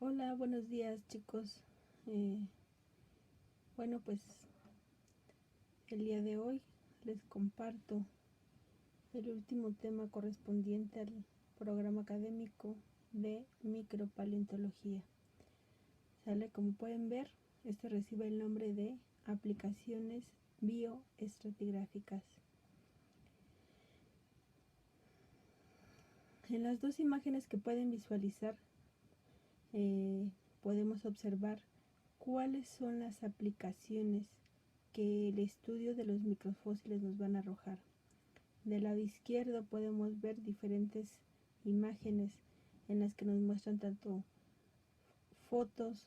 Hola, buenos días chicos. Bueno, pues el día de hoy les comparto el último tema correspondiente al programa académico de micropaleontología. ¿Sale? Como pueden ver, este recibe el nombre de aplicaciones bioestratigráficas. En las dos imágenes que pueden visualizar, podemos observar cuáles son las aplicaciones que el estudio de los microfósiles nos van a arrojar. Del lado izquierdo podemos ver diferentes imágenes en las que nos muestran tanto fotos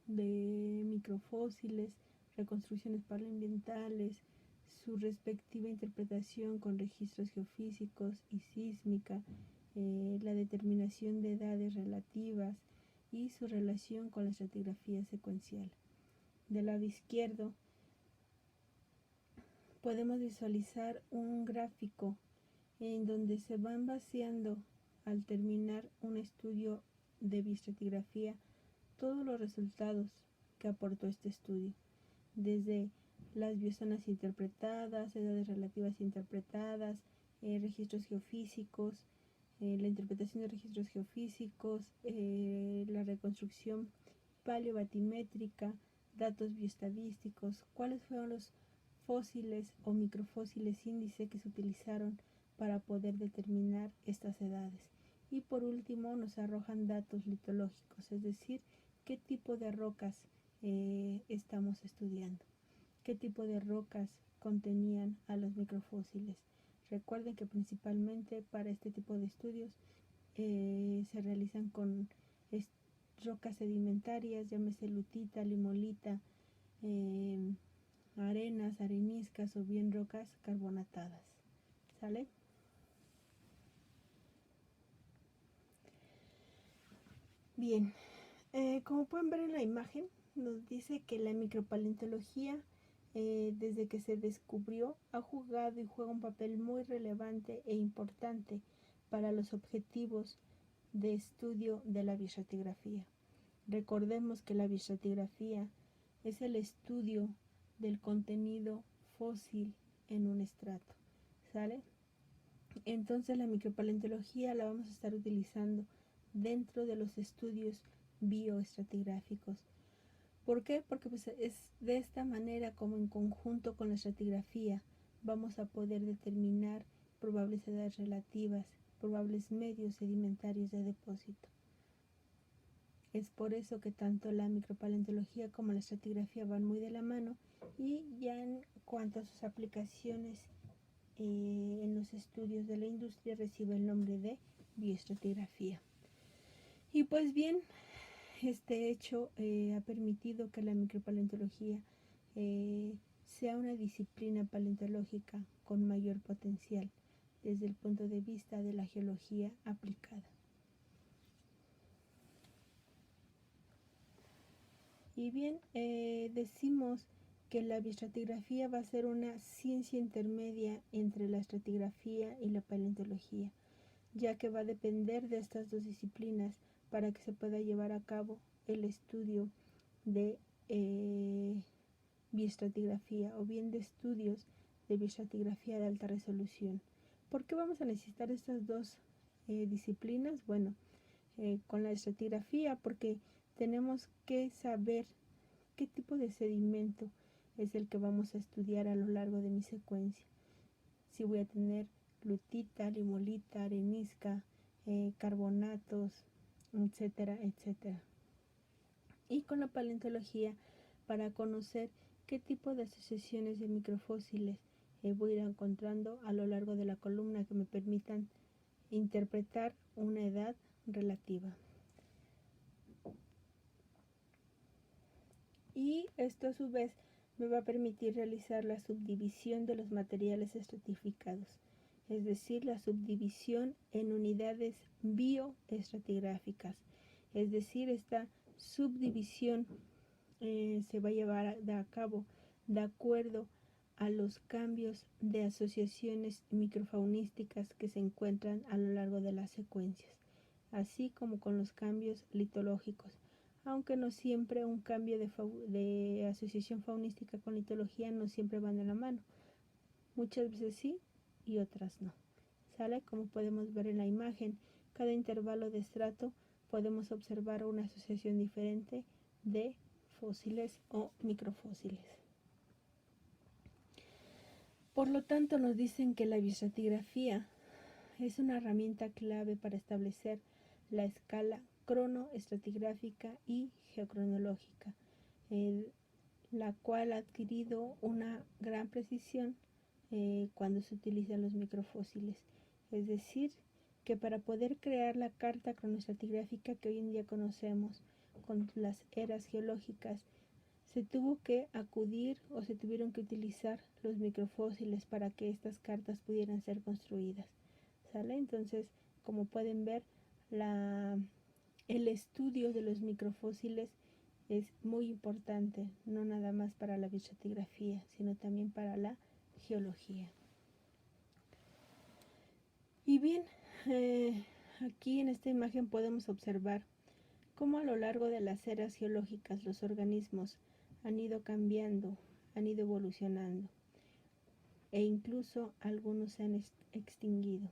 de microfósiles, reconstrucciones paleoambientales, su respectiva interpretación con registros geofísicos y sísmica, la determinación de edades relativas y su relación con la estratigrafía secuencial. Del lado izquierdo podemos visualizar un gráfico en donde se van vaciando al terminar un estudio de bioestratigrafía todos los resultados que aportó este estudio, desde las biozonas interpretadas, edades relativas interpretadas, registros geofísicos, la interpretación de registros geofísicos, la reconstrucción paleobatimétrica, datos bioestadísticos, cuáles fueron los fósiles o microfósiles índice que se utilizaron para poder determinar estas edades. Y por último nos arrojan datos litológicos, es decir, qué tipo de rocas estamos estudiando, qué tipo de rocas contenían a los microfósiles. Recuerden que principalmente para este tipo de estudios se realizan con rocas sedimentarias, llámese lutita, limolita, arenas, areniscas o bien rocas carbonatadas. ¿Sale? Bien, como pueden ver en la imagen, nos dice que la micropaleontología, desde que se descubrió, ha jugado y juega un papel muy relevante e importante para los objetivos de estudio de la bioestratigrafía. Recordemos que la bioestratigrafía es el estudio del contenido fósil en un estrato, ¿sale? Entonces la micropaleontología la vamos a estar utilizando dentro de los estudios bioestratigráficos. ¿Por qué? Porque pues es de esta manera como en conjunto con la estratigrafía vamos a poder determinar probables edades relativas, probables medios sedimentarios de depósito. Es por eso que tanto la micropaleontología como la estratigrafía van muy de la mano, y ya en cuanto a sus aplicaciones en los estudios de la industria recibe el nombre de bioestratigrafía. Y pues bien, este hecho ha permitido que la micropaleontología sea una disciplina paleontológica con mayor potencial desde el punto de vista de la geología aplicada. Y bien, decimos que la bioestratigrafía va a ser una ciencia intermedia entre la estratigrafía y la paleontología, ya que va a depender de estas dos disciplinas para que se pueda llevar a cabo el estudio de bioestratigrafía o bien de estudios de bioestratigrafía de alta resolución. ¿Por qué vamos a necesitar estas dos disciplinas? Bueno, con la estratigrafía porque tenemos que saber qué tipo de sedimento es el que vamos a estudiar a lo largo de mi secuencia. Si voy a tener lutita, limolita, arenisca, carbonatos, etcétera, etcétera. Y con la paleontología para conocer qué tipo de asociaciones de microfósiles voy a ir encontrando a lo largo de la columna que me permitan interpretar una edad relativa. Y esto a su vez me va a permitir realizar la subdivisión de los materiales estratificados, es decir, la subdivisión en unidades bioestratigráficas, es decir, esta subdivisión se va a llevar a cabo de acuerdo a los cambios de asociaciones microfaunísticas que se encuentran a lo largo de las secuencias. así como con los cambios litológicos, aunque no siempre un cambio de asociación faunística con litología no siempre van de la mano. Muchas veces sí y otras no. ¿Sale? Como podemos ver en la imagen, cada intervalo de estrato podemos observar una asociación diferente de fósiles o microfósiles. Por lo tanto, nos dicen que la bioestratigrafía es una herramienta clave para establecer la escala cronoestratigráfica y geocronológica, la cual ha adquirido una gran precisión cuando se utilizan los microfósiles. Es decir, que para poder crear la carta cronoestratigráfica que hoy en día conocemos con las eras geológicas, se tuvo que acudir o se tuvieron que utilizar los microfósiles para que estas cartas pudieran ser construidas. ¿Sale? Entonces, como pueden ver, el estudio de los microfósiles es muy importante, no nada más para la bioestratigrafía, sino también para la geología. Y bien, aquí en esta imagen podemos observar cómo a lo largo de las eras geológicas los organismos han ido cambiando, han ido evolucionando e incluso algunos se han extinguido.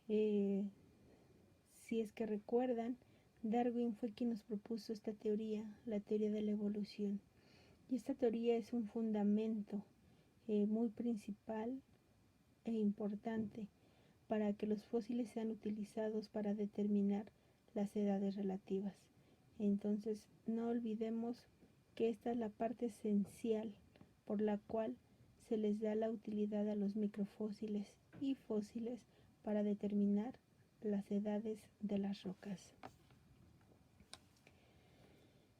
Si es que recuerdan, Darwin fue quien nos propuso esta teoría, la teoría de la evolución. Y esta teoría es un fundamento muy principal e importante para que los fósiles sean utilizados para determinar las edades relativas. Entonces, no olvidemos que esta es la parte esencial por la cual se les da la utilidad a los microfósiles y fósiles para determinar las edades de las rocas.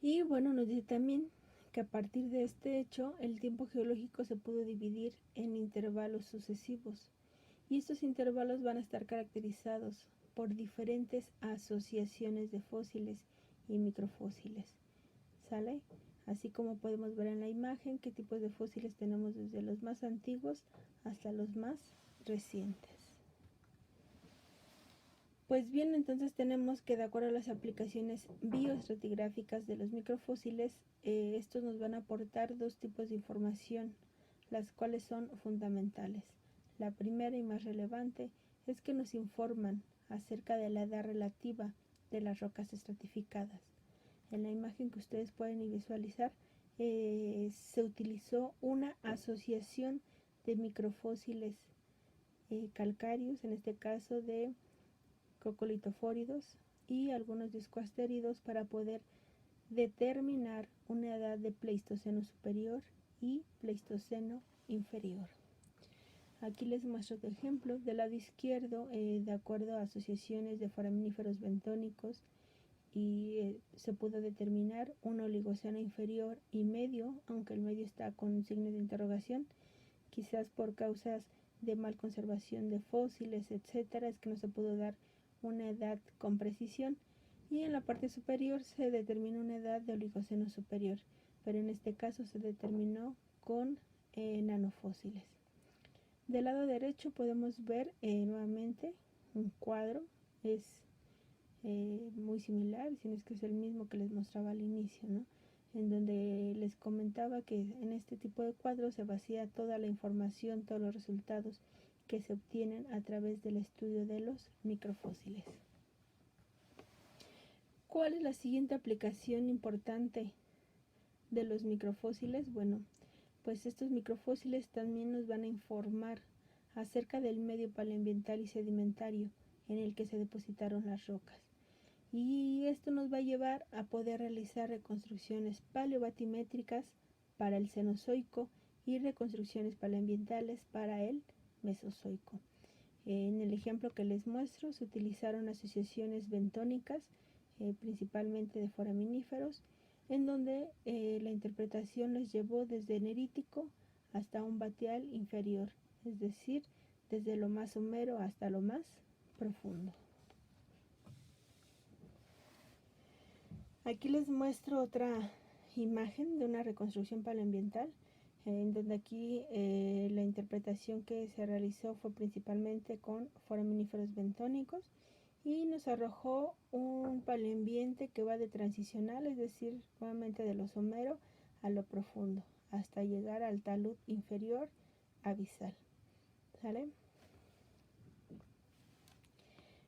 Y bueno, nos dice también que a partir de este hecho el tiempo geológico se pudo dividir en intervalos sucesivos y estos intervalos van a estar caracterizados por diferentes asociaciones de fósiles y microfósiles. ¿Sale? Así como podemos ver en la imagen qué tipos de fósiles tenemos desde los más antiguos hasta los más recientes. Pues bien, entonces tenemos que de acuerdo a las aplicaciones bioestratigráficas de los microfósiles, estos nos van a aportar dos tipos de información, las cuales son fundamentales. La primera y más relevante es que nos informan acerca de la edad relativa de las rocas estratificadas. En la imagen que ustedes pueden visualizar, se utilizó una asociación de microfósiles calcáreos, en este caso de coccolithofóridos y algunos discoasteridos para poder determinar una edad de Pleistoceno superior y Pleistoceno inferior. Aquí les muestro otro ejemplo. Del lado izquierdo, de acuerdo a asociaciones de foraminíferos bentónicos, se pudo determinar un oligoceno inferior y medio, aunque el medio está con un signo de interrogación, quizás por causas de mal conservación de fósiles, etcétera, es que no se pudo dar una edad con precisión, y en la parte superior se determinó una edad de oligoceno superior, pero en este caso se determinó con nanofósiles. Del lado derecho podemos ver nuevamente un cuadro, es muy similar, si no es que es el mismo que les mostraba al inicio, ¿no? En donde les comentaba que en este tipo de cuadros se vacía toda la información, todos los resultados que se obtienen a través del estudio de los microfósiles. ¿Cuál es la siguiente aplicación importante de los microfósiles? Bueno, pues estos microfósiles también nos van a informar acerca del medio paleoambiental y sedimentario en el que se depositaron las rocas. Y esto nos va a llevar a poder realizar reconstrucciones paleobatimétricas para el Cenozoico y reconstrucciones paleoambientales para el Mesozoico. En el ejemplo que les muestro se utilizaron asociaciones bentónicas, principalmente de foraminíferos, en donde la interpretación les llevó desde nerítico hasta un batial inferior, es decir, desde lo más somero hasta lo más profundo. Aquí les muestro otra imagen de una reconstrucción paleoambiental, en donde aquí la interpretación que se realizó fue principalmente con foraminíferos bentónicos y nos arrojó un paleoambiente que va de transicional, es decir, nuevamente de lo somero a lo profundo, hasta llegar al talud inferior abisal. ¿Sale?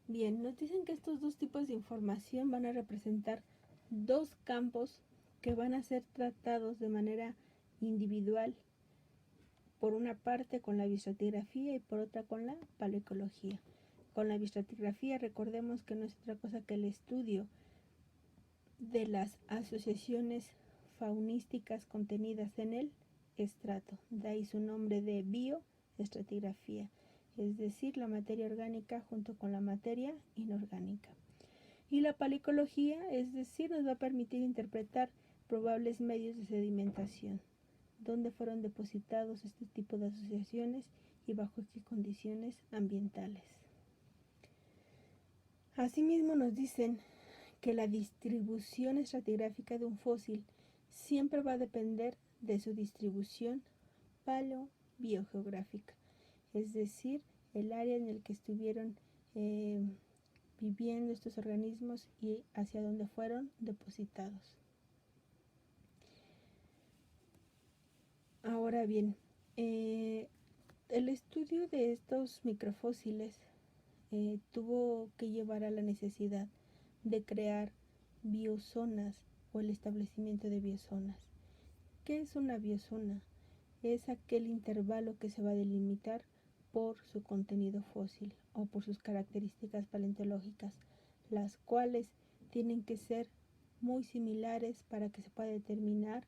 Bien, nos dicen que estos dos tipos de información van a representar dos campos que van a ser tratados de manera individual, por una parte con la bioestratigrafía y por otra con la paleoecología. Con la bioestratigrafía, recordemos que no es otra cosa que el estudio de las asociaciones faunísticas contenidas en el estrato, de ahí su nombre de bioestratigrafía, es decir, la materia orgánica junto con la materia inorgánica. Y la paleoecología, es decir, nos va a permitir interpretar probables medios de sedimentación, dónde fueron depositados este tipo de asociaciones y bajo qué condiciones ambientales. Asimismo nos dicen que la distribución estratigráfica de un fósil siempre va a depender de su distribución paleobiogeográfica, es decir, el área en el que estuvieron viviendo estos organismos y hacia dónde fueron depositados. Ahora bien, el estudio de estos microfósiles tuvo que llevar a la necesidad de crear biozonas o el establecimiento de biozonas. ¿Qué es una biozona? Es aquel intervalo que se va a delimitar por su contenido fósil o por sus características paleontológicas, las cuales tienen que ser muy similares para que se pueda determinar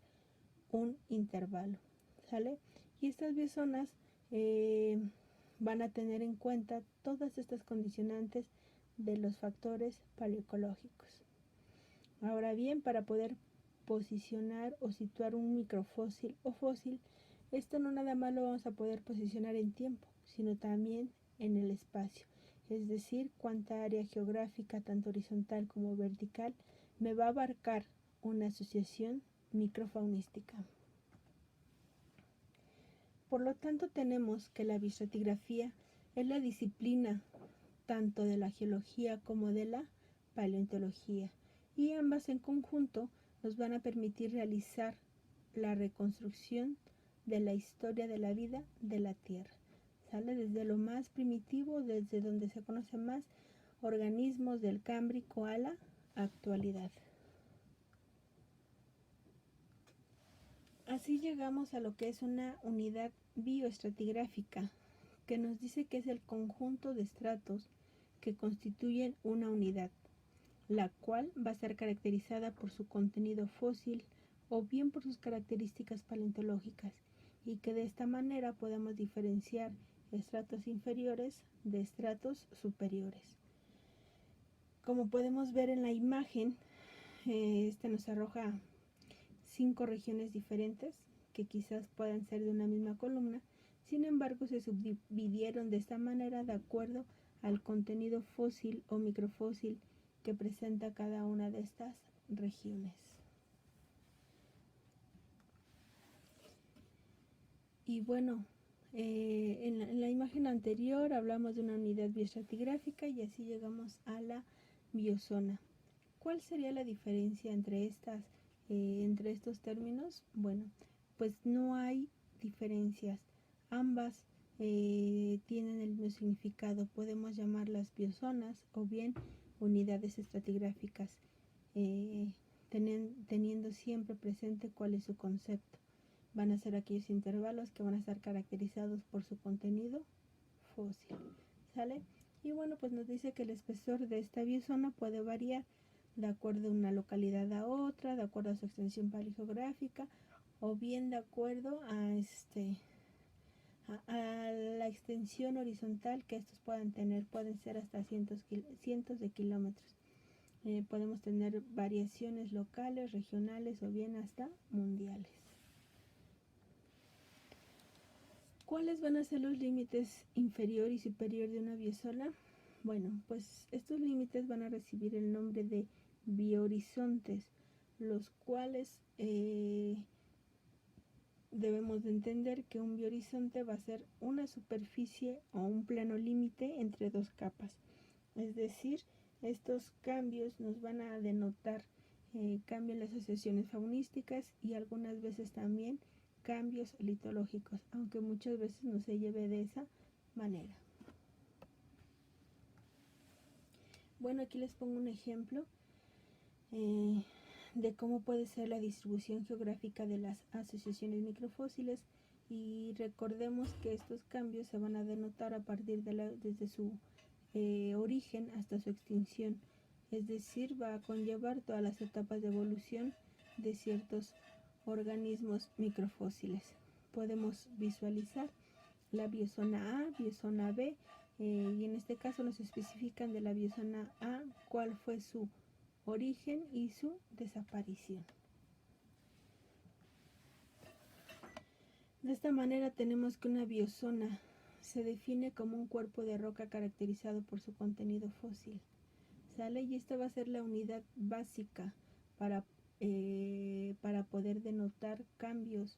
un intervalo, ¿sale? Y estas biozonas van a tener en cuenta todas estas condicionantes de los factores paleoecológicos. Ahora bien, para poder posicionar o situar un microfósil o fósil, esto no nada más lo vamos a poder posicionar en tiempo, sino también en el espacio, es decir, cuánta área geográfica, tanto horizontal como vertical, me va a abarcar una asociación microfaunística. Por lo tanto, tenemos que la bioestratigrafía es la disciplina tanto de la geología como de la paleontología, y ambas en conjunto nos van a permitir realizar la reconstrucción de la historia de la vida de la Tierra. ¿Sale? Desde lo más primitivo, desde donde se conocen más organismos del Cámbrico a la actualidad. Así llegamos a lo que es una unidad bioestratigráfica, que nos dice que es el conjunto de estratos que constituyen una unidad, la cual va a ser caracterizada por su contenido fósil o bien por sus características paleontológicas, y que de esta manera podemos diferenciar estratos inferiores de estratos superiores. Como podemos ver en la imagen, nos arroja 5 regiones diferentes que quizás puedan ser de una misma columna. Sin embargo, se subdividieron de esta manera de acuerdo al contenido fósil o microfósil que presenta cada una de estas regiones. Y bueno, en la imagen anterior hablamos de una unidad bioestratigráfica y así llegamos a la biozona. ¿Cuál sería la diferencia entre estos términos? Bueno, pues no hay diferencias. Ambas tienen el mismo significado. Podemos llamarlas biozonas o bien unidades estratigráficas, teniendo siempre presente cuál es su concepto. Van a ser aquellos intervalos que van a estar caracterizados por su contenido fósil, ¿sale? Y bueno, pues nos dice que el espesor de esta biozona puede variar de acuerdo a una localidad a otra, de acuerdo a su extensión paleogeográfica, o bien de acuerdo a la extensión horizontal que estos puedan tener. Pueden ser hasta cientos de kilómetros. Podemos tener variaciones locales, regionales o bien hasta mundiales. ¿Cuáles van a ser los límites inferior y superior de una biozona? Bueno, pues estos límites van a recibir el nombre de biohorizontes, los cuales debemos de entender que un biohorizonte va a ser una superficie o un plano límite entre dos capas. Es decir, Estos cambios nos van a denotar cambios en las asociaciones faunísticas y algunas veces también cambios litológicos, aunque muchas veces no se lleve de esa manera. Bueno, aquí les pongo un ejemplo de cómo puede ser la distribución geográfica de las asociaciones microfósiles, y recordemos que estos cambios se van a denotar a partir de desde su origen hasta su extinción, es decir, va a conllevar todas las etapas de evolución de ciertos organismos microfósiles. Podemos visualizar la biozona A, biozona B, y en este caso nos especifican de la biozona A cuál fue su origen y su desaparición. De esta manera tenemos que una biozona se define como un cuerpo de roca caracterizado por su contenido fósil, ¿sale? Y esta va a ser la unidad básica para poder denotar cambios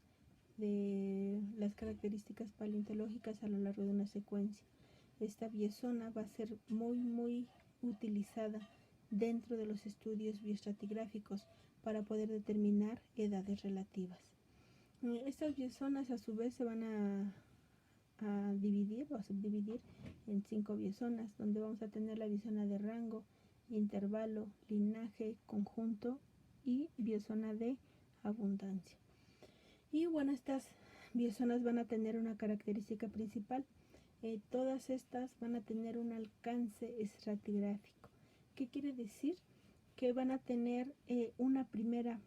de las características paleontológicas a lo largo de una secuencia. Esta biozona va a ser muy utilizada dentro de los estudios bioestratigráficos para poder determinar edades relativas. Estas biozonas a su vez se van a dividir o a subdividir en 5 biozonas, donde vamos a tener la biozona de rango, intervalo, linaje, conjunto y biozona de abundancia. Y bueno, estas biozonas van a tener una característica principal. Todas estas van a tener un alcance estratigráfico. ¿Qué quiere decir? Que van a tener una primera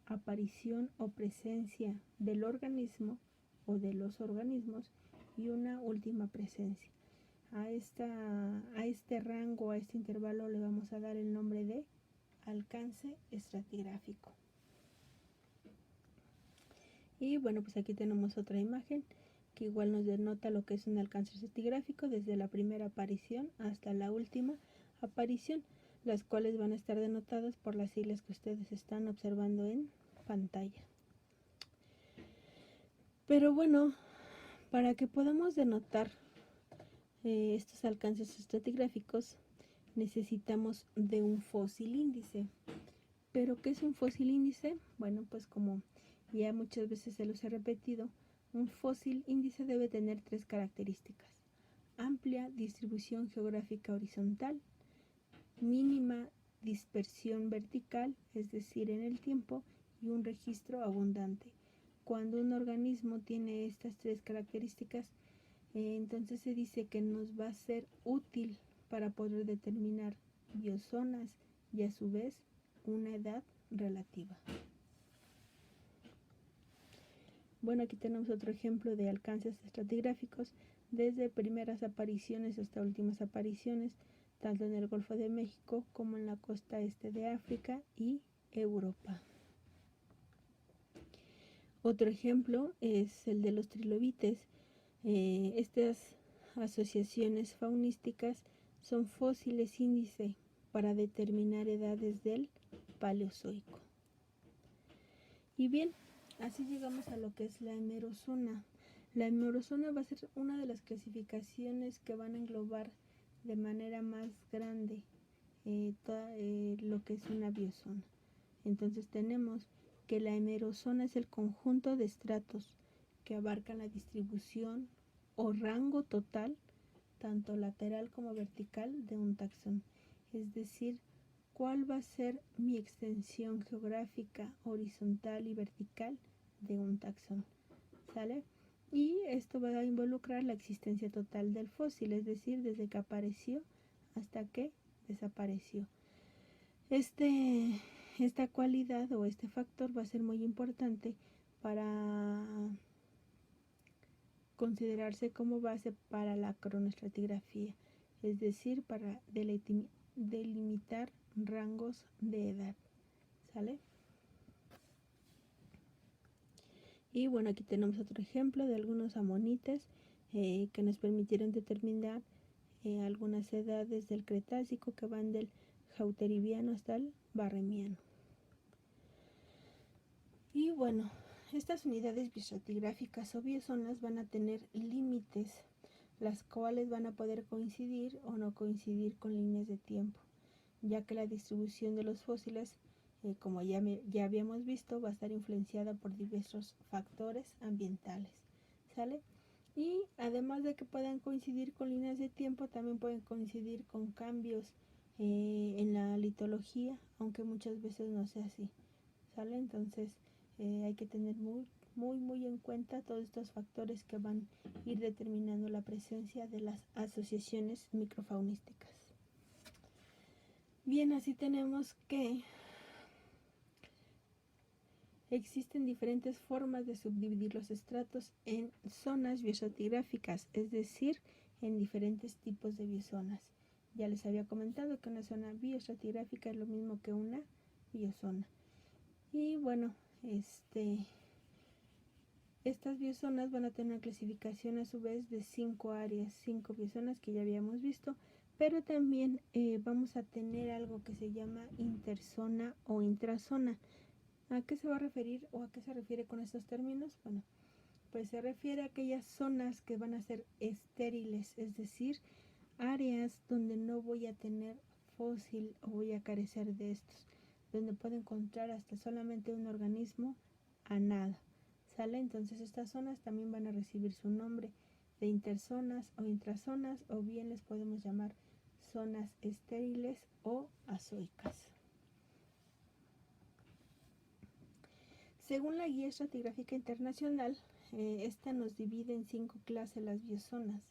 aparición o presencia del organismo o de los organismos y una última presencia. A este rango, a este intervalo le vamos a dar el nombre de alcance estratigráfico. Y bueno, pues aquí tenemos otra imagen que igual nos denota lo que es un alcance estratigráfico desde la primera aparición hasta la última aparición, las cuales van a estar denotadas por las siglas que ustedes están observando en pantalla. Pero bueno, para que podamos denotar estos alcances estratigráficos necesitamos de un fósil índice. ¿Pero qué es un fósil índice? Bueno, pues como ya muchas veces se los he repetido, un fósil índice debe tener 3 características: amplia distribución geográfica horizontal, mínima dispersión vertical, es decir, en el tiempo, y un registro abundante. Cuando un organismo tiene estas 3 características, entonces se dice que nos va a ser útil para poder determinar biozonas y a su vez una edad relativa. Bueno, aquí tenemos otro ejemplo de alcances estratigráficos desde primeras apariciones hasta últimas apariciones, tanto en el Golfo de México como en la costa este de África y Europa. Otro ejemplo es el de los trilobites. Estas asociaciones faunísticas son fósiles índice para determinar edades del Paleozoico. Y bien, así llegamos a lo que es la hemerozona. La hemerozona va a ser una de las clasificaciones que van a englobar de manera más grande lo que es una biozona. Entonces tenemos que la hemerozona es el conjunto de estratos que abarcan la distribución o rango total, tanto lateral como vertical, de un taxón. Es decir, cuál va a ser mi extensión geográfica horizontal y vertical de un taxón, ¿sale? Y esto va a involucrar la existencia total del fósil, es decir, desde que apareció hasta que desapareció. Esta cualidad o este factor va a ser muy importante para considerarse como base para la cronoestratigrafía, es decir, para delimitar rangos de edad, ¿sale? Y bueno, aquí tenemos otro ejemplo de algunos amonites que nos permitieron determinar algunas edades del Cretácico que van del Hauteriviano hasta el Barremiano. Y bueno, estas unidades bioestratigráficas o biozonas van a tener límites, las cuales van a poder coincidir o no coincidir con líneas de tiempo. ya que la distribución de los fósiles, como ya habíamos visto, va a estar influenciada por diversos factores ambientales, ¿sale? Y además de que puedan coincidir con líneas de tiempo, también pueden coincidir con cambios en la litología, aunque muchas veces no sea así, ¿sale? Entonces hay que tener muy en cuenta todos estos factores que van a ir determinando la presencia de las asociaciones microfaunísticas. Bien, así tenemos que existen diferentes formas de subdividir los estratos en zonas bioestratigráficas, es decir, en diferentes tipos de biozonas. Ya les había comentado que una zona bioestratigráfica es lo mismo que una biozona. Y bueno, estas biozonas van a tener una clasificación a su vez de 5 áreas, 5 biozonas que ya habíamos visto, pero también vamos a tener algo que se llama interzona o intrazona. ¿A qué se va a referir o a qué se refiere con estos términos? Bueno, pues se refiere a aquellas zonas que van a ser estériles, es decir, áreas donde no voy a tener fósil o voy a carecer de estos, donde puedo encontrar hasta solamente un organismo a nada, ¿sale? Entonces estas zonas también van a recibir su nombre de interzonas o intrazonas, o bien les podemos llamar zonas estériles o azoicas. Según la Guía Estratigráfica Internacional, esta nos divide en 5 clases las biozonas.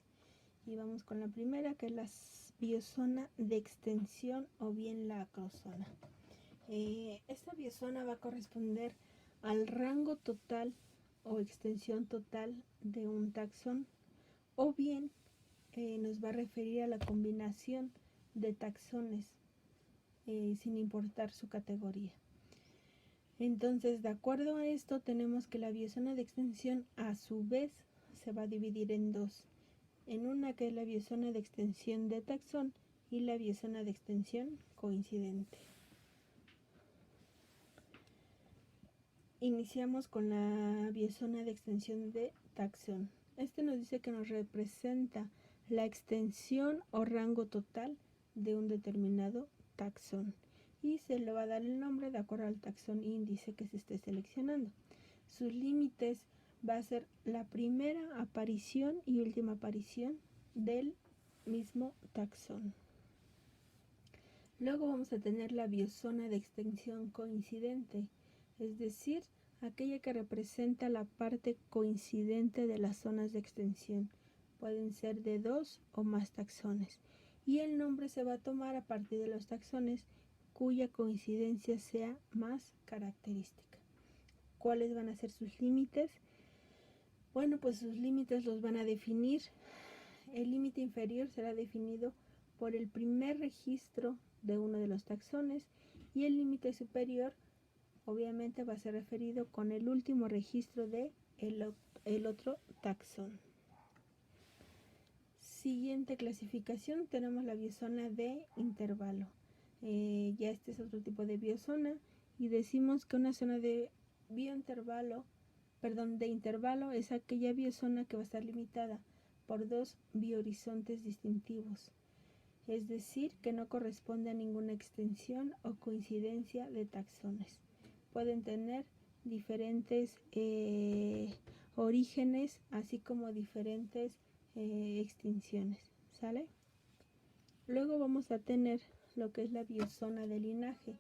Y vamos con la primera, que es la biozona de extensión o bien la acrozona. Esta biozona va a corresponder al rango total o extensión total de un taxón, o bien nos va a referir a la combinación de taxones sin importar su categoría. Entonces, de acuerdo a esto, tenemos que la biozona de extensión a su vez se va a dividir en dos. En una que es la biozona de extensión de taxón y la biozona de extensión coincidente. Iniciamos con la biozona de extensión de taxón. Este nos dice que nos representa la extensión o rango total de un determinado taxón, y se le va a dar el nombre de acuerdo al taxón índice que se esté seleccionando. Sus límites va a ser la primera aparición y última aparición del mismo taxón. Luego vamos a tener la biozona de extensión coincidente, es decir, aquella que representa la parte coincidente de las zonas de extensión. Pueden ser de 2 o más taxones, y el nombre se va a tomar a partir de los taxones cuya coincidencia sea más característica. ¿Cuáles van a ser sus límites? Bueno, pues sus límites los van a definir. El límite inferior será definido por el primer registro de uno de los taxones, y el límite superior obviamente va a ser referido con el último registro de el otro taxón. Siguiente clasificación, tenemos la biozona de intervalo. Ya este es otro tipo de biozona, y decimos que una zona de intervalo es aquella biozona que va a estar limitada por dos biohorizontes distintivos, es decir, que no corresponde a ninguna extensión o coincidencia de taxones. Pueden tener diferentes orígenes, así como diferentes extinciones, ¿sale? Luego vamos a tener lo que es la biozona de linaje,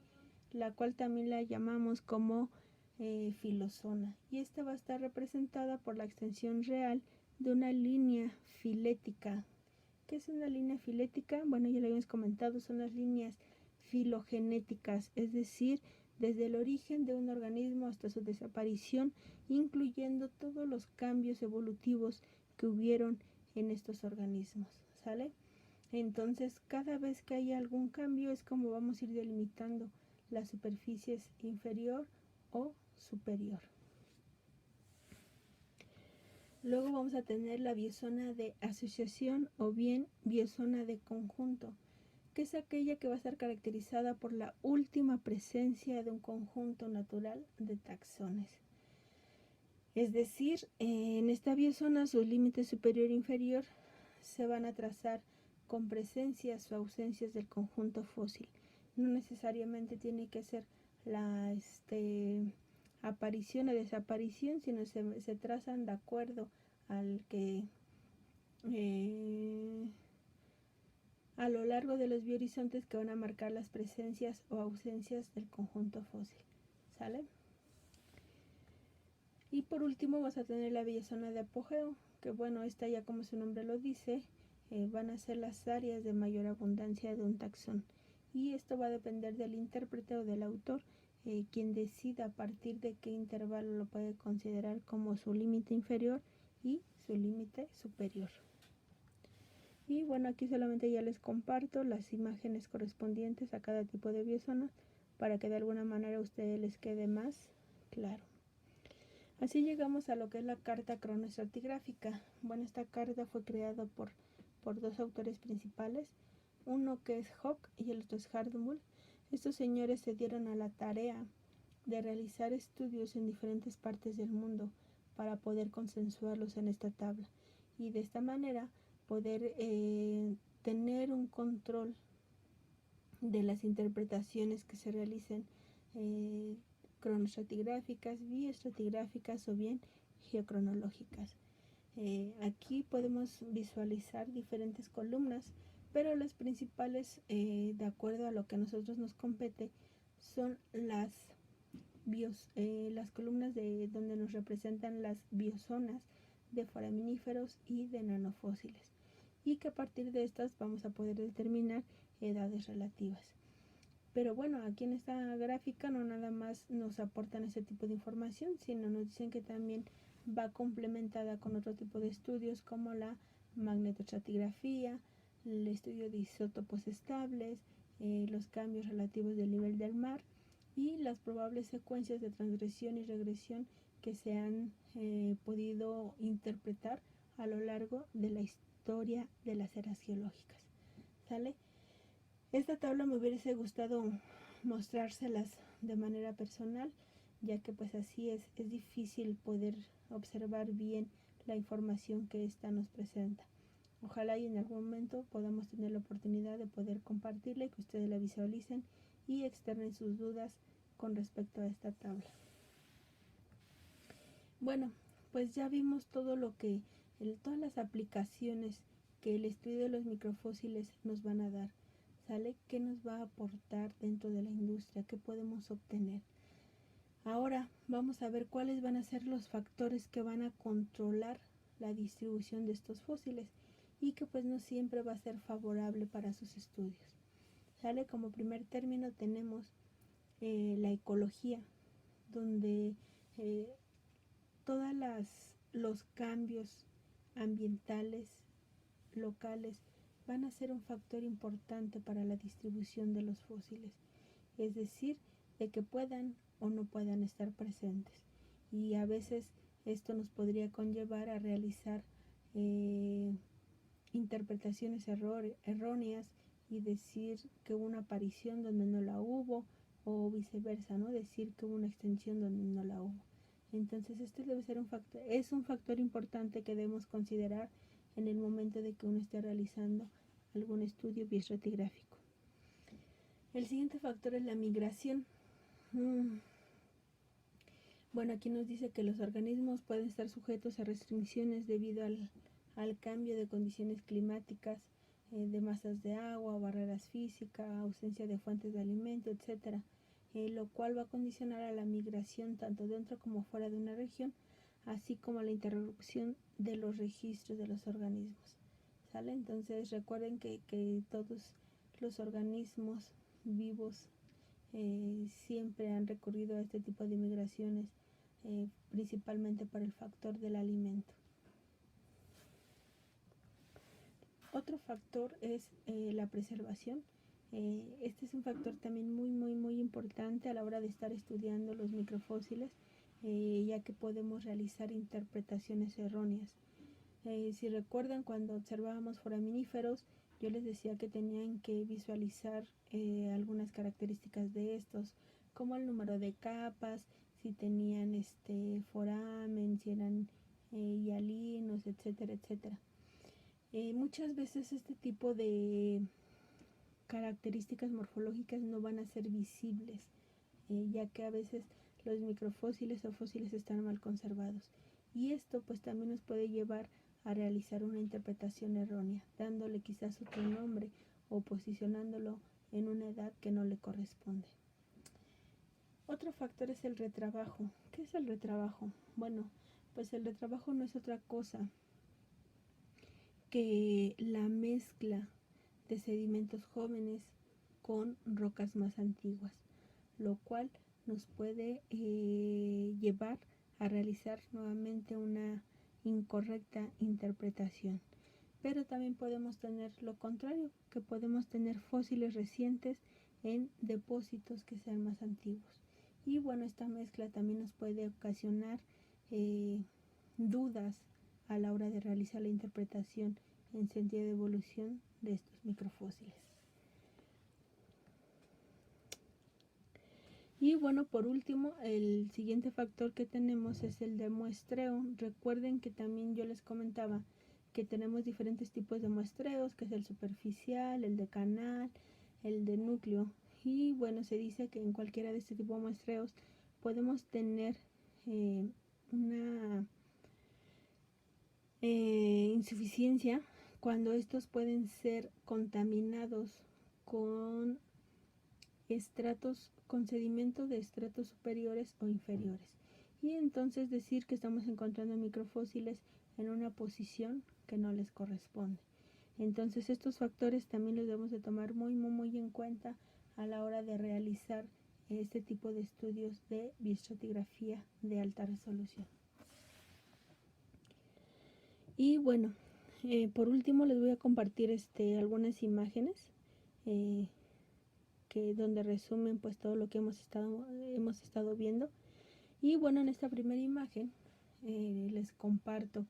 la cual también la llamamos como filozona, y esta va a estar representada por la extensión real de una línea filética. ¿Qué es una línea filética? Bueno, ya lo habíamos comentado, son las líneas filogenéticas, es decir, desde el origen de un organismo hasta su desaparición, incluyendo todos los cambios evolutivos que hubieron en estos organismos, ¿sale? Entonces, cada vez que haya algún cambio es como vamos a ir delimitando las superficies inferior o superior. Luego vamos a tener la biozona de asociación o bien biozona de conjunto, que es aquella que va a estar caracterizada por la última presencia de un conjunto natural de taxones. Es decir, en esta biozona sus límites superior e inferior se van a trazar con presencias o ausencias del conjunto fósil, no necesariamente tiene que ser la aparición o desaparición, sino se trazan de acuerdo al que a lo largo de los biohorizontes que van a marcar las presencias o ausencias del conjunto fósil. ¿Sale? Y por último vas a tener la bella zona de apogeo, que bueno, esta ya como su nombre lo dice, van a ser las áreas de mayor abundancia de un taxón. Y esto va a depender del intérprete o del autor, quien decida a partir de qué intervalo lo puede considerar como su límite inferior y su límite superior. Y bueno, aquí solamente ya les comparto las imágenes correspondientes a cada tipo de biozona para que de alguna manera a ustedes les quede más claro. Así llegamos a lo que es la carta cronoestratigráfica. Bueno, esta carta fue creada por dos autores principales, uno que es Hooke y el otro es Hardmull. Estos señores se dieron a la tarea de realizar estudios en diferentes partes del mundo para poder consensuarlos en esta tabla y de esta manera poder tener un control de las interpretaciones que se realicen cronoestratigráficas, bioestratigráficas o bien geocronológicas. Aquí podemos visualizar diferentes columnas, pero las principales, de acuerdo a lo que a nosotros nos compete, son las columnas de donde nos representan las biozonas de foraminíferos y de nanofósiles, y que a partir de estas vamos a poder determinar edades relativas. Pero bueno, aquí en esta gráfica no nada más nos aportan ese tipo de información, sino nos dicen que también va complementada con otro tipo de estudios como la magnetoestratigrafía, el estudio de isótopos estables, los cambios relativos del nivel del mar y las probables secuencias de transgresión y regresión que se han podido interpretar a lo largo de la historia de las eras geológicas. ¿Sale? Esta tabla me hubiese gustado mostrárselas de manera personal, ya que pues así es difícil poder observar bien la información que esta nos presenta. Ojalá y en algún momento podamos tener la oportunidad de poder compartirla y que ustedes la visualicen y externen sus dudas con respecto a esta tabla. Bueno, pues ya vimos todo lo que, todas las aplicaciones que el estudio de los microfósiles nos van a dar. ¿Sale? ¿Qué nos va a aportar dentro de la industria? ¿Qué podemos obtener? Ahora vamos a ver cuáles van a ser los factores que van a controlar la distribución de estos fósiles y que pues no siempre va a ser favorable para sus estudios. ¿Sale? Como primer término tenemos la ecología, donde todos los cambios ambientales, locales, van a ser un factor importante para la distribución de los fósiles, es decir, de que puedan o no puedan estar presentes. Y a veces esto nos podría conllevar a realizar interpretaciones erróneas y decir que hubo una aparición donde no la hubo, o viceversa, ¿no? Decir que hubo una extensión donde no la hubo. Entonces este debe ser es un factor importante que debemos considerar en el momento de que uno esté realizando algún estudio bioestratigráfico. El siguiente factor es la migración. Bueno, aquí nos dice que los organismos pueden estar sujetos a restricciones debido al cambio de condiciones climáticas, de masas de agua, barreras físicas, ausencia de fuentes de alimento, etc., lo cual va a condicionar a la migración tanto dentro como fuera de una región, así como la interrupción de los registros de los organismos. ¿Sale? Entonces recuerden que todos los organismos vivos siempre han recurrido a este tipo de migraciones, principalmente por el factor del alimento. Otro factor es la preservación. Este es un factor también muy importante a la hora de estar estudiando los microfósiles, ya que podemos realizar interpretaciones erróneas. Si recuerdan, cuando observábamos foraminíferos, yo les decía que tenían que visualizar algunas características de estos, como el número de capas, si tenían foramen, si eran hialinos, etcétera. Muchas veces este tipo de características morfológicas no van a ser visibles, ya que a veces los microfósiles o fósiles están mal conservados. Y esto pues también nos puede llevar a realizar una interpretación errónea, dándole quizás otro nombre o posicionándolo en una edad que no le corresponde. Otro factor es el retrabajo. ¿Qué es el retrabajo? Bueno, pues el retrabajo no es otra cosa que la mezcla de sedimentos jóvenes con rocas más antiguas, lo cual nos puede llevar a realizar nuevamente una incorrecta interpretación. Pero también podemos tener lo contrario, que podemos tener fósiles recientes en depósitos que sean más antiguos. Y bueno, esta mezcla también nos puede ocasionar dudas a la hora de realizar la interpretación en sentido de evolución de estos microfósiles. Y bueno, por último, el siguiente factor que tenemos es el de muestreo. Recuerden que también yo les comentaba que tenemos diferentes tipos de muestreos, que es el superficial, el de canal, el de núcleo. Y bueno, se dice que en cualquiera de este tipo de muestreos podemos tener una insuficiencia cuando estos pueden ser contaminados con estratos, con sedimentos de estratos superiores o inferiores. Y entonces decir que estamos encontrando microfósiles en una posición que no les corresponde. Entonces estos factores también los debemos de tomar muy en cuenta a la hora de realizar este tipo de estudios de bioestratigrafía de alta resolución. Y bueno, por último les voy a compartir algunas imágenes que donde resumen pues todo lo que hemos estado viendo. Y bueno, en esta primera imagen les comparto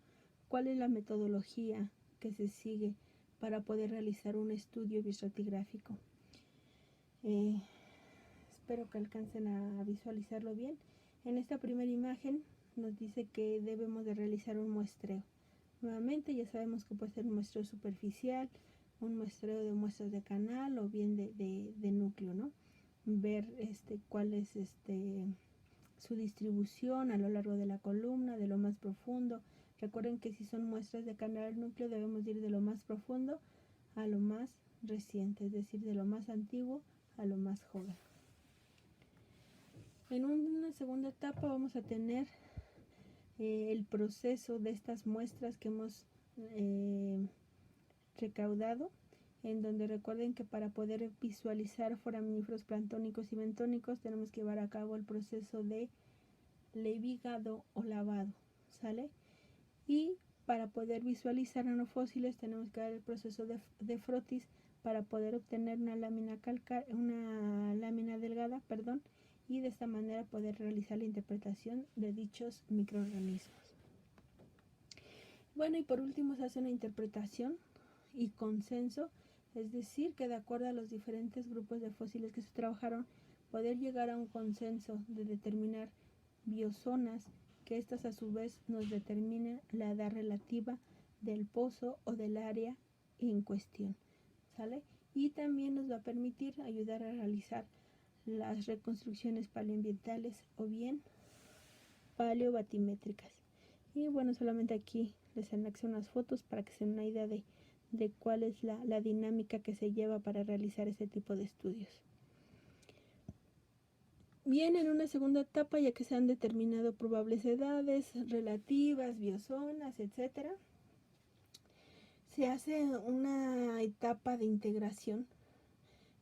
cuál es la metodología que se sigue para poder realizar un estudio bioestratigráfico. Espero que alcancen a visualizarlo bien. En esta primera imagen nos dice que debemos de realizar un muestreo. Nuevamente ya sabemos que puede ser un muestreo superficial, un muestreo de muestras de canal o bien de núcleo, ¿no? Ver cuál es su distribución a lo largo de la columna, de lo más profundo. Recuerden que si son muestras de canal núcleo debemos ir de lo más profundo a lo más reciente, es decir, de lo más antiguo a lo más joven. En una segunda etapa vamos a tener el proceso de estas muestras que hemos recaudado, en donde recuerden que para poder visualizar foraminíferos planctónicos y bentónicos tenemos que llevar a cabo el proceso de levigado o lavado, ¿sale? Y para poder visualizar nanofósiles tenemos que dar el proceso de frotis para poder obtener una lámina delgada, y de esta manera poder realizar la interpretación de dichos microorganismos. Bueno, y por último se hace una interpretación y consenso, es decir, que de acuerdo a los diferentes grupos de fósiles que se trabajaron, poder llegar a un consenso de determinar biozonas, que estas a su vez nos determinen la edad relativa del pozo o del área en cuestión, ¿sale? Y también nos va a permitir ayudar a realizar las reconstrucciones paleoambientales o bien paleobatimétricas. Y bueno, solamente aquí les anexo unas fotos para que se den una idea de cuál es la dinámica que se lleva para realizar este tipo de estudios. Bien, en una segunda etapa, ya que se han determinado probables edades relativas, biozonas, etc., se hace una etapa de integración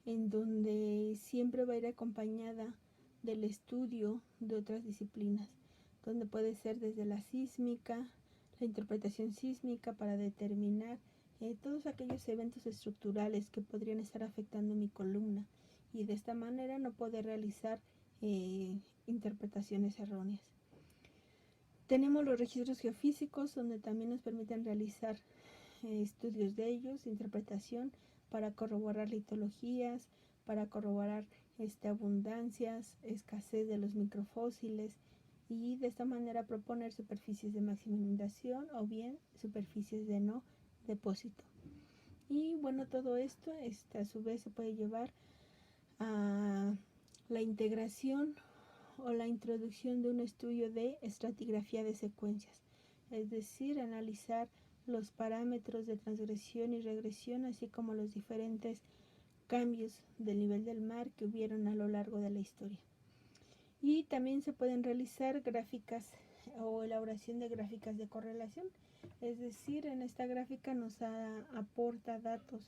en donde siempre va a ir acompañada del estudio de otras disciplinas, donde puede ser desde la sísmica, la interpretación sísmica para determinar todos aquellos eventos estructurales que podrían estar afectando mi columna y de esta manera no poder realizar interpretaciones erróneas. Tenemos los registros geofísicos donde también nos permiten realizar estudios de ellos, interpretación para corroborar litologías, para corroborar abundancias, escasez de los microfósiles y de esta manera proponer superficies de máxima inundación o bien superficies de no depósito. Y bueno, todo esto a su vez se puede llevar a la integración o la introducción de un estudio de estratigrafía de secuencias, es decir, analizar los parámetros de transgresión y regresión, así como los diferentes cambios del nivel del mar que hubieron a lo largo de la historia. Y también se pueden realizar gráficas o elaboración de gráficas de correlación, es decir, en esta gráfica nos aporta datos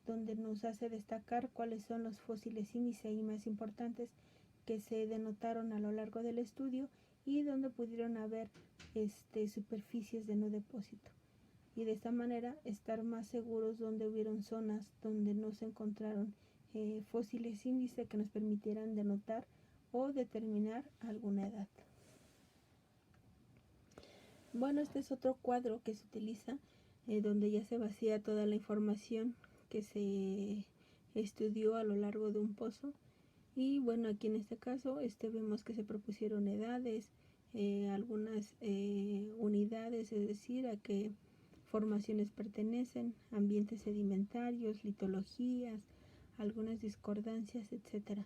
donde nos hace destacar cuáles son los fósiles índice y más importantes que se denotaron a lo largo del estudio y donde pudieron haber superficies de no depósito. Y de esta manera estar más seguros donde hubieron zonas donde no se encontraron fósiles índice que nos permitieran denotar o determinar alguna edad. Bueno, este es otro cuadro que se utiliza donde ya se vacía toda la información que se estudió a lo largo de un pozo. Y bueno, aquí en este caso vemos que se propusieron edades, algunas unidades, es decir, a qué formaciones pertenecen, ambientes sedimentarios, litologías, algunas discordancias, etc.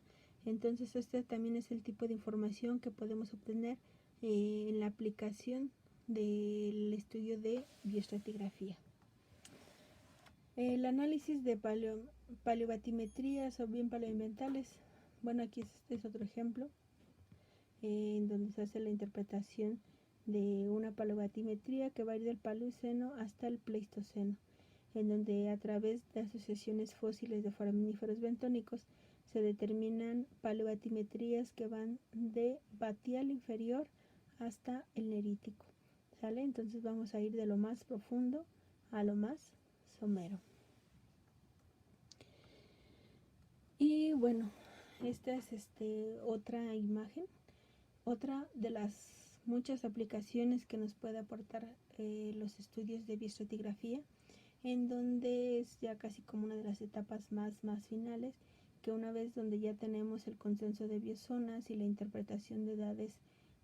Entonces este también es el tipo de información que podemos obtener en la aplicación del estudio de bioestratigrafía. El análisis de paleobatimetrías o bien paleoambientales. Bueno, aquí este es otro ejemplo en donde se hace la interpretación de una paleobatimetría que va a ir del Paleoceno hasta el Pleistoceno, en donde a través de asociaciones fósiles de foraminíferos bentónicos se determinan paleobatimetrías que van de Batial inferior hasta el Nerítico. ¿Sale? Entonces vamos a ir de lo más profundo a lo más somero. Y bueno, esta es otra imagen, otra de las muchas aplicaciones que nos puede aportar los estudios de bioestratigrafía, en donde es ya casi como una de las etapas más finales, que una vez donde ya tenemos el consenso de biozonas y la interpretación de edades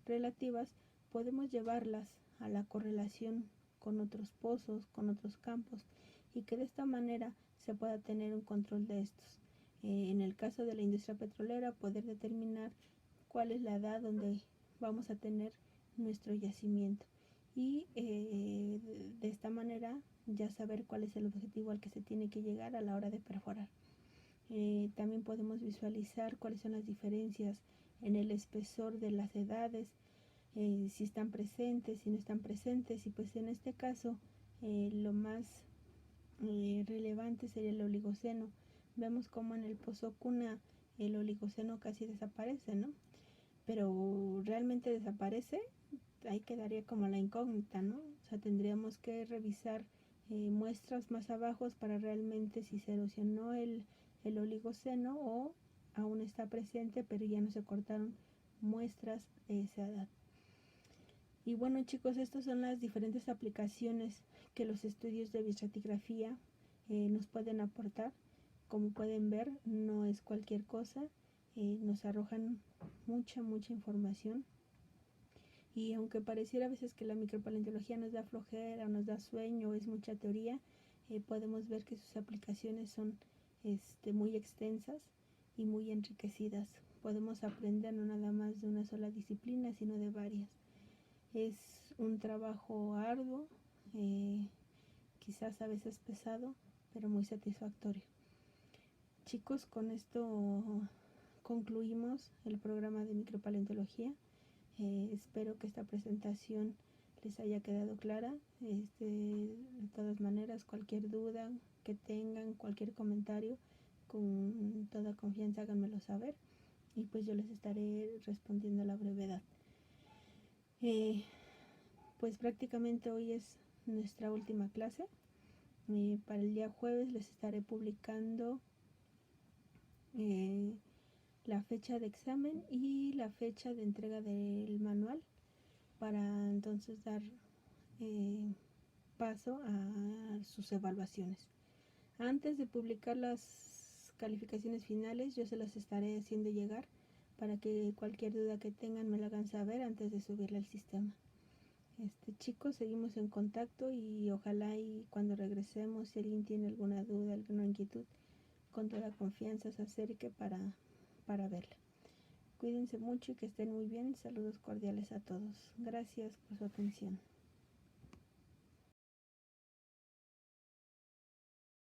relativas, podemos llevarlas a la correlación con otros pozos, con otros campos, y que de esta manera se pueda tener un control de estos. En el caso de la industria petrolera, poder determinar cuál es la edad donde vamos a tener nuestro yacimiento y de esta manera ya saber cuál es el objetivo al que se tiene que llegar a la hora de perforar. También podemos visualizar cuáles son las diferencias en el espesor de las edades, si están presentes, si no están presentes, y pues en este caso lo más relevante sería el oligoceno. Vemos como en el pozo Cuna el oligoceno casi desaparece, ¿no? Pero realmente desaparece, ahí quedaría como la incógnita, ¿no? O sea, tendríamos que revisar muestras más abajo para realmente si se erosionó el oligoceno o aún está presente, pero ya no se cortaron muestras de esa edad. Y bueno, chicos, estas son las diferentes aplicaciones que los estudios de bioestratigrafía nos pueden aportar. Como pueden ver, no es cualquier cosa, nos arrojan mucha información. Y aunque pareciera a veces que la micropaleontología nos da flojera o nos da sueño o es mucha teoría, podemos ver que sus aplicaciones son muy extensas y muy enriquecidas. Podemos aprender no nada más de una sola disciplina, sino de varias. Es un trabajo arduo, quizás a veces pesado, pero muy satisfactorio. Chicos, con esto concluimos el programa de micropaleontología. Espero que esta presentación les haya quedado clara. De todas maneras, cualquier duda que tengan, cualquier comentario, con toda confianza háganmelo saber y pues yo les estaré respondiendo a la brevedad. Pues prácticamente hoy es nuestra última clase. Para el día jueves les estaré publicando la fecha de examen y la fecha de entrega del manual para entonces dar paso a sus evaluaciones. Antes de publicar las calificaciones finales, yo se las estaré haciendo llegar para que cualquier duda que tengan me la hagan saber antes de subirla al sistema. Chicos, seguimos en contacto y ojalá y cuando regresemos, si alguien tiene alguna duda, alguna inquietud, con toda confianza se acerque para verla. Cuídense mucho y que estén muy bien. Saludos cordiales a todos. Gracias por su atención.